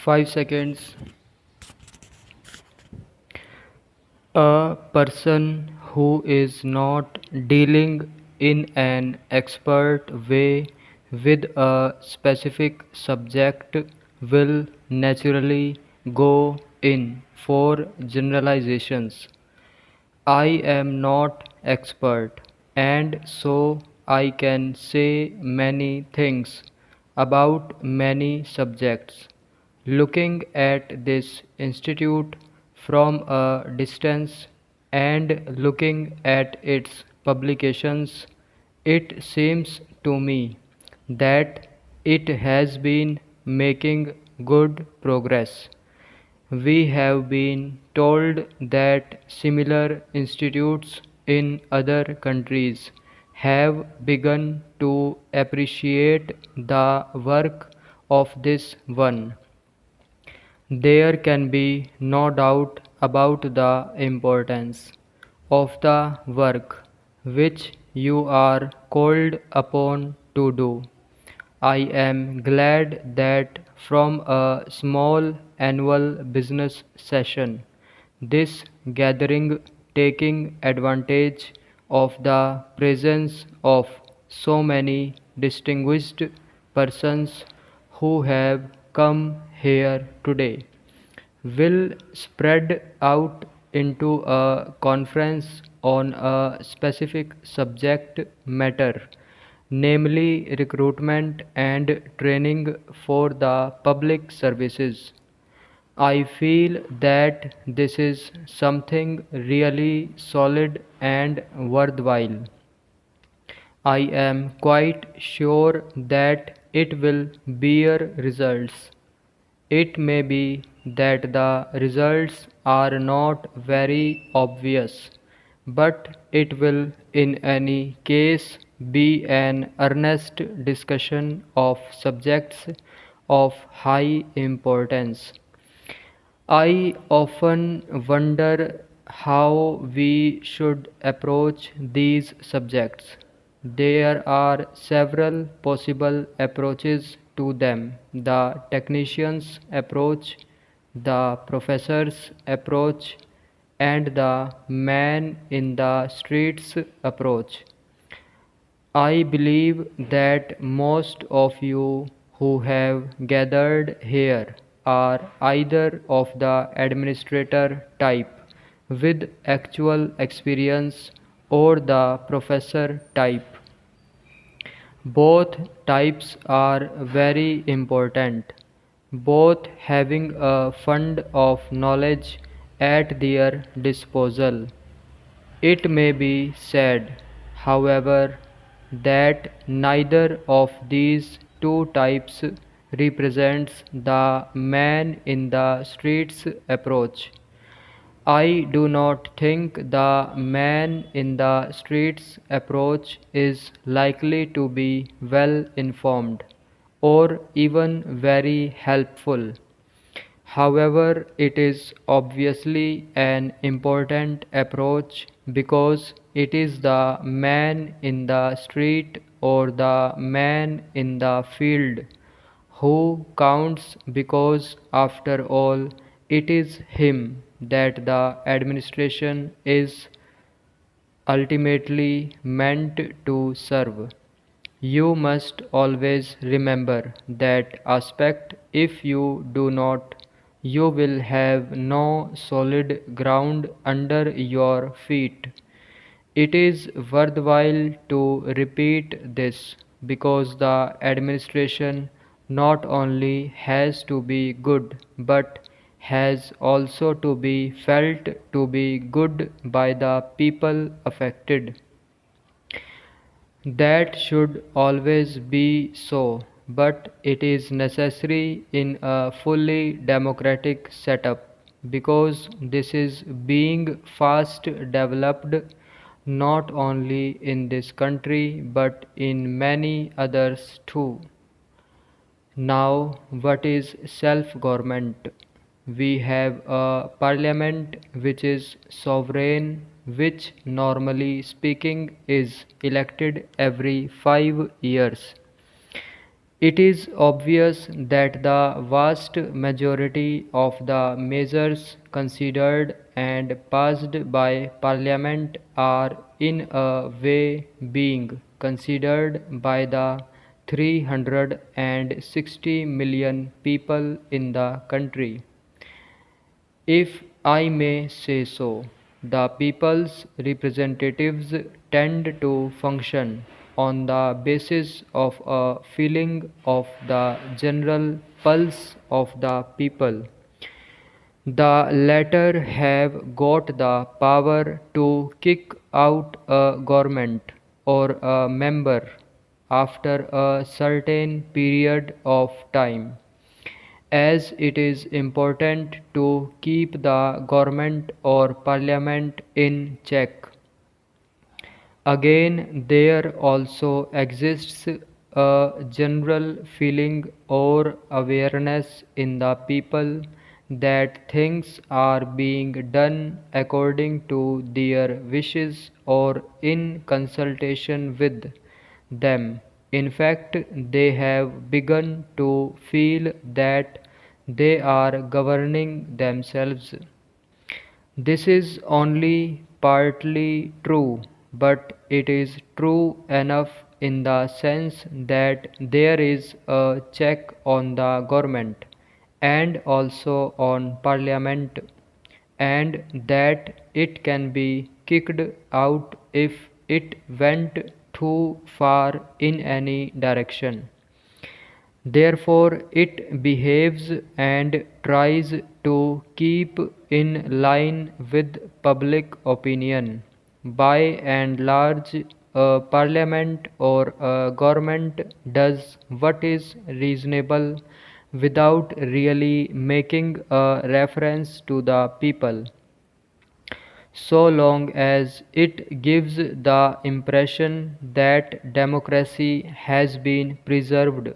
5 seconds. A person who is not dealing in an expert way with a specific subject will naturally go in for generalizations. I am not expert, and so I can say many things about many subjects. Looking at this institute from a distance and looking at its publications, it seems to me that it has been making good progress. We have been told that similar institutes in other countries have begun to appreciate the work of this one. There can be no doubt about the importance of the work which you are called upon to do. I am glad that from a small annual business session, this gathering taking advantage of the presence of so many distinguished persons who have come here today will spread out into a conference on a specific subject matter, namely recruitment and training for the public services. I feel that this is something really solid and worthwhile. I am quite sure that it will bear results. It may be that the results are not very obvious, but it will in any case be an earnest discussion of subjects of high importance. I often wonder how we should approach these subjects. There are several possible approaches to them: the technician's approach, the professor's approach, and the man in the streets approach. I believe that most of you who have gathered here are either of the administrator type with actual experience or the professor type. Both types are very important, both having a fund of knowledge at their disposal. It may be said, however, that neither of these two types represents the man in the streets approach. I do not think the man in the streets approach is likely to be well informed or even very helpful. However, it is obviously an important approach because it is the man in the street or the man in the field who counts, because after all it is him that the administration is ultimately meant to serve. You must always remember that aspect. If you do not, you will have no solid ground under your feet. It is worthwhile to repeat this because the administration not only has to be good but has also to be felt to be good by the people affected. That should always be so, but it is necessary in a fully democratic setup because this is being fast developed not only in this country but in many others too. Now, what is self government? We have a parliament which is sovereign, which normally speaking is elected every 5 years. It is obvious that the vast majority of the measures considered and passed by Parliament are in a way being considered by the 360 million people in the country. If I may say so, the people's representatives tend to function on the basis of a feeling of the general pulse of the people. The latter have got the power to kick out a government or a member after a certain period of time, as it is important to keep the government or parliament in check. Again, there also exists a general feeling or awareness in the people that things are being done according to their wishes or in consultation with them. In fact, they have begun to feel that they are governing themselves. This is only partly true, but it is true enough in the sense that there is a check on the government and also on parliament, and that it can be kicked out if it went too far in any direction. Therefore, it behaves and tries to keep in line with public opinion. By and large, a parliament or a government does what is reasonable without really making a reference to the people, so long as it gives the impression that democracy has been preserved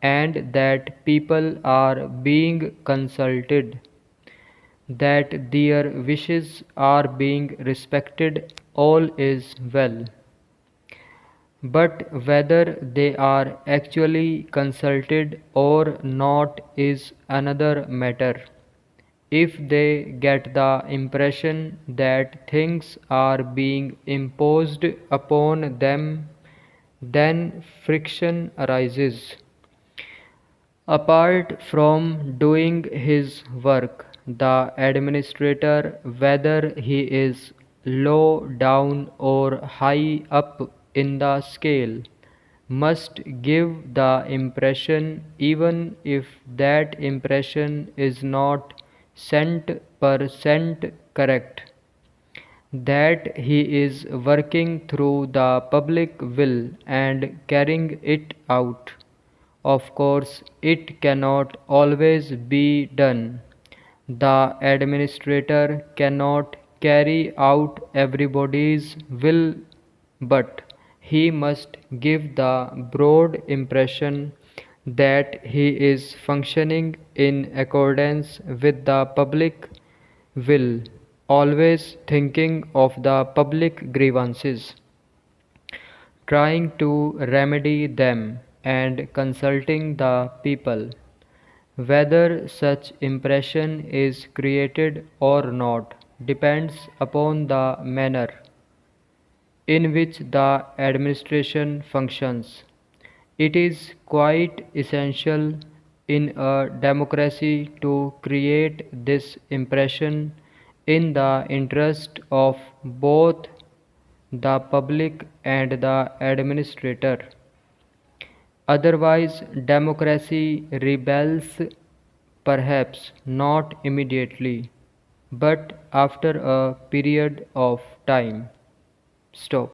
and that people are being consulted, that their wishes are being respected, all is well. But whether they are actually consulted or not is another matter. If they get the impression that things are being imposed upon them, then friction arises. Apart from doing his work, the administrator, whether he is low down or high up in the scale, must give the impression, even if that impression is not cent per cent correct, that he is working through the public will and carrying it out. Of course, it cannot always be done. The administrator cannot carry out everybody's will, but he must give the broad impression that he is functioning in accordance with the public will, always thinking of the public grievances, trying to remedy them, and consulting the people. Whether such impression is created or not depends upon the manner in which the administration functions. It is quite essential in a democracy to create this impression in the interest of both the public and the administrator. Otherwise, democracy rebels, perhaps not immediately, but after a period of time. Stop.